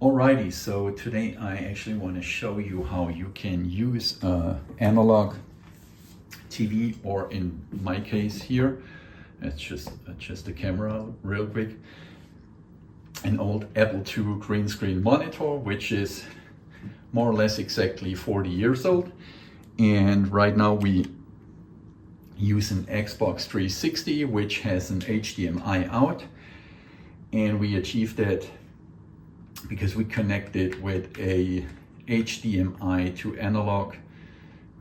Alrighty, so today I actually want to show you how you can use analog TV, or in my case here, it's just a camera real quick, an old Apple II green screen monitor, which is more or less exactly 40 years old. And right now we use an Xbox 360, which has an HDMI out. And we achieved that because we connected with a HDMI to analog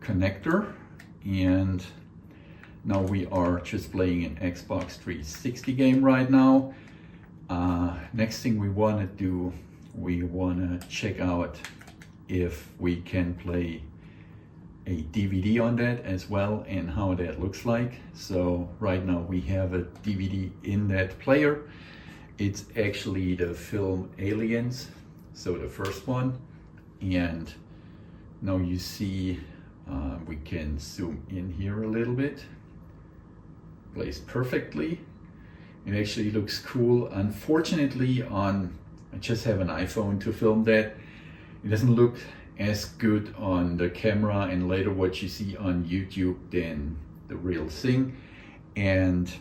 connector. And now we are just playing an Xbox 360 game right now. Next thing we want to do, we want to check out if we can play a DVD on that as well and how that looks like. So right now we have a DVD in that player. It's actually the film Aliens, so the first one. And now you see we can zoom in here a little bit. Plays perfectly. It actually looks cool. Unfortunately, I just have an iPhone to film that. It doesn't look as good on the camera and later what you see on YouTube than the real thing. And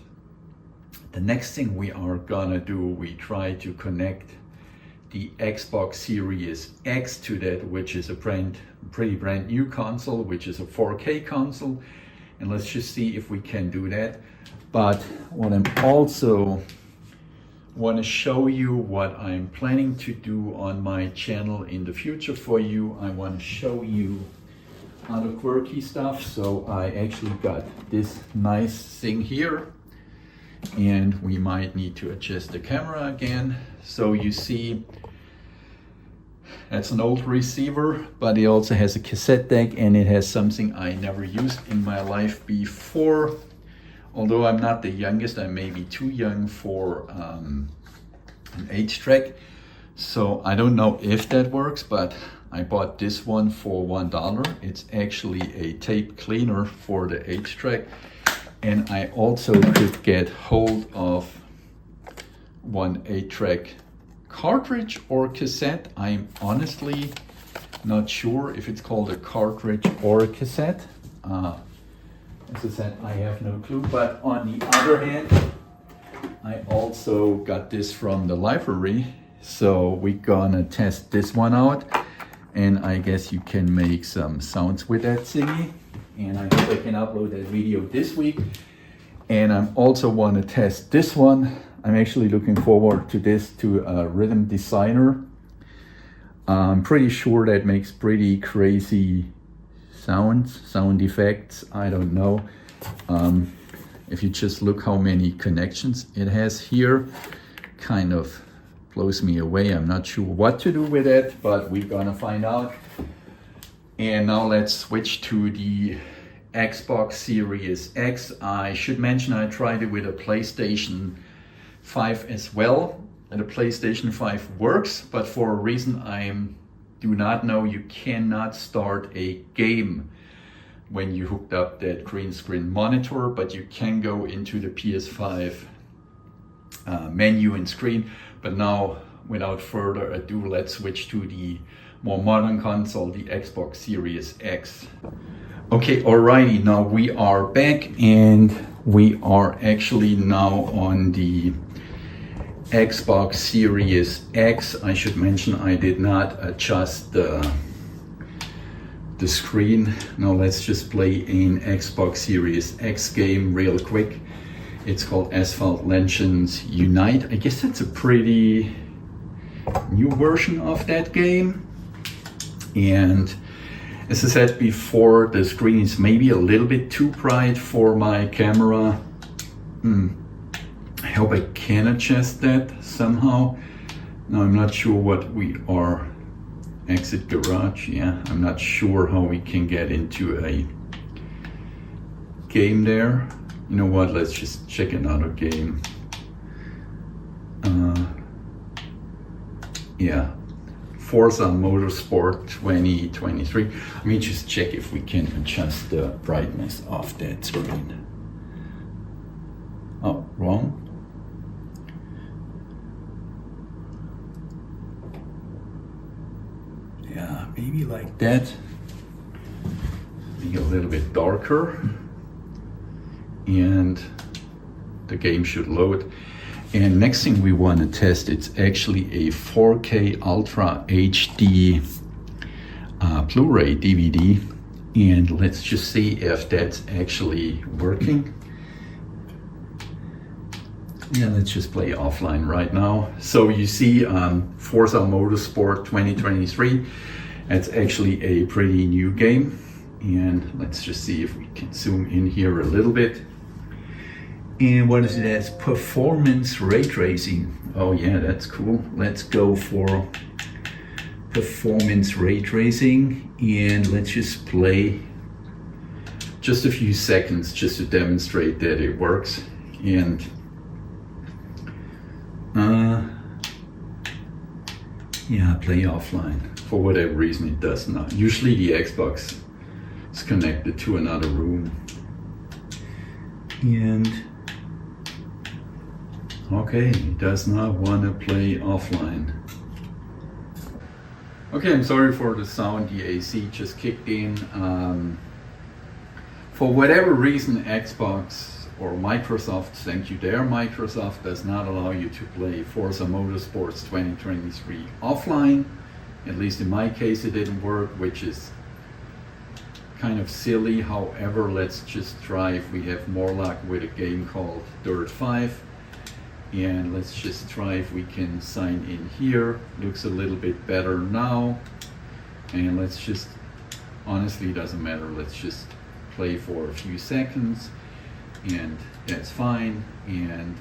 the next thing we are gonna do, we try to connect the Xbox Series X to that, which is a pretty brand new console, which is a 4K console. And let's just see if we can do that. But what I'm also want to show you what I'm planning to do on my channel in the future for you. I want to show you other quirky stuff. So I actually got this nice thing here, and we might need to adjust the camera again. So you see, that's an old receiver, but it also has a cassette deck, and it has something I never used in my life before. Although I'm not the youngest, I may be too young for an 8-track. So I don't know if that works, but I bought this one for $1. It's actually a tape cleaner for the 8-track. And I also could get hold of one 8-track cartridge or cassette. I'm honestly not sure if it's called a cartridge or a cassette. As I said, I have no clue. But on the other hand, I also got this from the library. So we're gonna test this one out. And I guess you can make some sounds with that thingy. And I hope I can upload that video this week. And I also want to test this one. I'm actually looking forward to this, to a rhythm designer. I'm pretty sure that makes pretty crazy sound effects. I don't know. If you just look how many connections it has here, kind of blows me away. I'm not sure what to do with it, but we're gonna find out. And now let's switch to the Xbox Series X. I should mention I tried it with a PlayStation 5 as well. And the PlayStation 5 works, but for a reason I do not know, you cannot start a game when you hooked up that green screen monitor, but you can go into the PS5 menu and screen. But now, without further ado, let's switch to the more modern console, the Xbox Series X. Okay, alrighty, now we are back and we are actually now on the Xbox Series X. I should mention I did not adjust the screen. Now let's just play an Xbox Series X game real quick. It's called Asphalt Legends Unite. I guess it's a pretty new version of that game. And as I said before, the screen is maybe a little bit too bright for my camera. I hope I can adjust that somehow. Now I'm not sure what we are. Exit garage, yeah. I'm not sure how we can get into a game there. You know what, let's just check another game. Yeah, Forza Motorsport 2023. Let me just check if we can adjust the brightness of that screen. Oh, wrong. maybe like that. Be a little bit darker, and the game should load. And next thing we want to test, it's actually a 4K Ultra HD Blu-ray DVD, and let's just see if that's actually working. Yeah, let's just play offline right now. So you see Forza Motorsport 2023, it's actually a pretty new game. And let's just see if we can zoom in here a little bit. And what is it as? Performance ray tracing. Oh yeah, that's cool. Let's go for performance ray tracing, and let's just play just a few seconds just to demonstrate that it works. And yeah, play offline. For whatever reason it does not. Usually the Xbox is connected to another room. And okay, it does not want to play offline. Okay, I'm sorry for the sound, the AC just kicked in. For whatever reason, Xbox or Microsoft, thank you there, Microsoft does not allow you to play Forza Motorsports 2023 offline. At least in my case it didn't work, which is kind of silly. However, let's just try if we have more luck with a game called Dirt 5. And let's just try if we can sign in here. Looks a little bit better now. And let's just, honestly, doesn't matter. Let's just play for a few seconds, and that's fine. And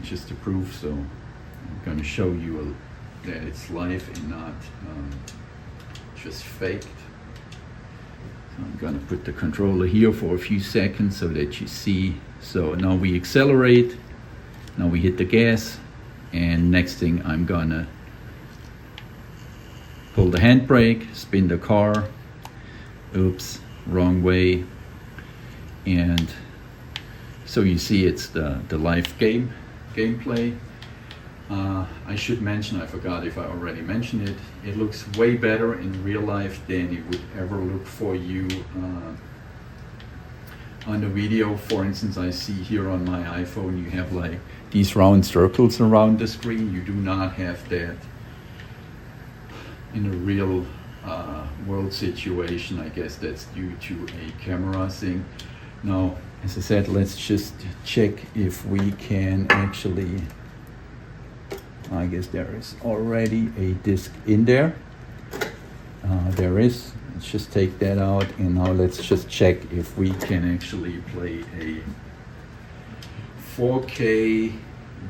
just to prove, so I'm going to show you that it's live and not just faked. So I'm going to put the controller here for a few seconds so that you see. So now we accelerate, now we hit the gas, and next thing I'm gonna pull the handbrake, spin the car, oops, wrong way, and so you see it's the live gameplay. I should mention, I forgot if I already mentioned it, it looks way better in real life than it would ever look for you on the video. For instance, I see here on my iPhone you have like these round circles around the screen. You do not have that in a real world situation. I guess that's due to a camera thing. Now, as I said, let's just check if we can actually, I guess there is already a disc in there. There is. Let's just take that out, and now let's just check if we can actually play a 4K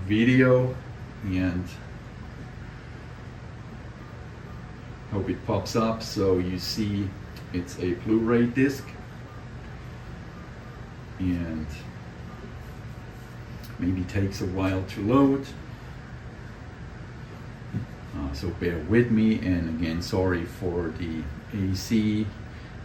video, and hope it pops up. So you see it's a Blu-ray disc, and maybe takes a while to load. So bear with me, and again, sorry for the AC.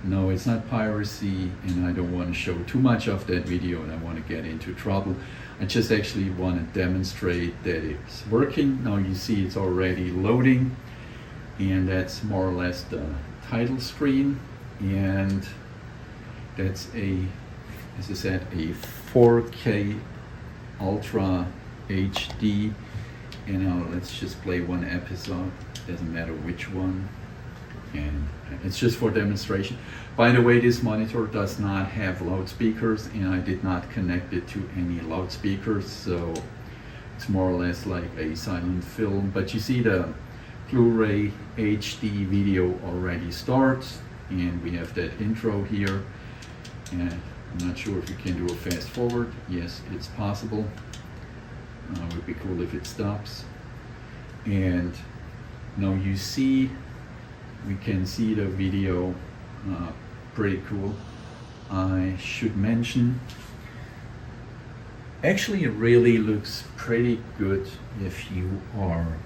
No, it's not piracy, and I don't want to show too much of that video, and I want to get into trouble. I just actually want to demonstrate that it's working. Now you see it's already loading, and that's more or less the title screen, and that's a, as I said, a 4K Ultra HD. And now let's just play one episode, doesn't matter which one, and it's just for demonstration. By the way, this monitor does not have loudspeakers, and I did not connect it to any loudspeakers, so it's more or less like a silent film. But you see the Blu-ray HD video already starts, and we have that intro here, and I'm not sure if you can do a fast forward. Yes, it's possible. It would be cool if it stops. And now you see, we can see the video, pretty cool. I should mention, actually it really looks pretty good if you are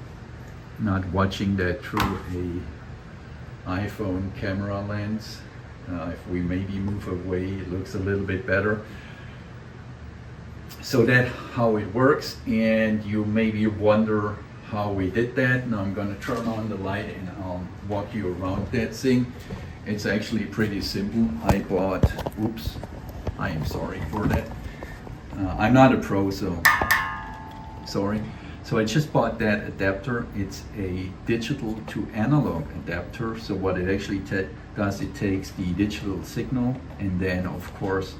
not watching that through a iPhone camera lens. If we maybe move away, it looks a little bit better. So that's how it works, and you maybe wonder how we did that. Now I'm going to turn on the light and I'll walk you around that thing. It's actually pretty simple. I bought, oops, I am sorry for that. I'm not a pro, so sorry. So I just bought that adapter. It's a digital to analog adapter. So what it actually does, it takes the digital signal, and then of course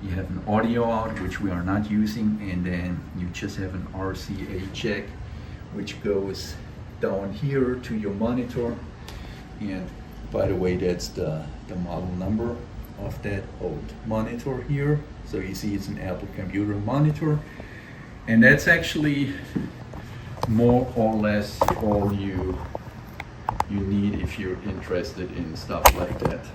you have an audio out, which we are not using, and then you just have an RCA jack, which goes down here to your monitor. And by the way, that's the model number of that old monitor here. So you see it's an Apple computer monitor, and that's actually more or less all you need if you're interested in stuff like that.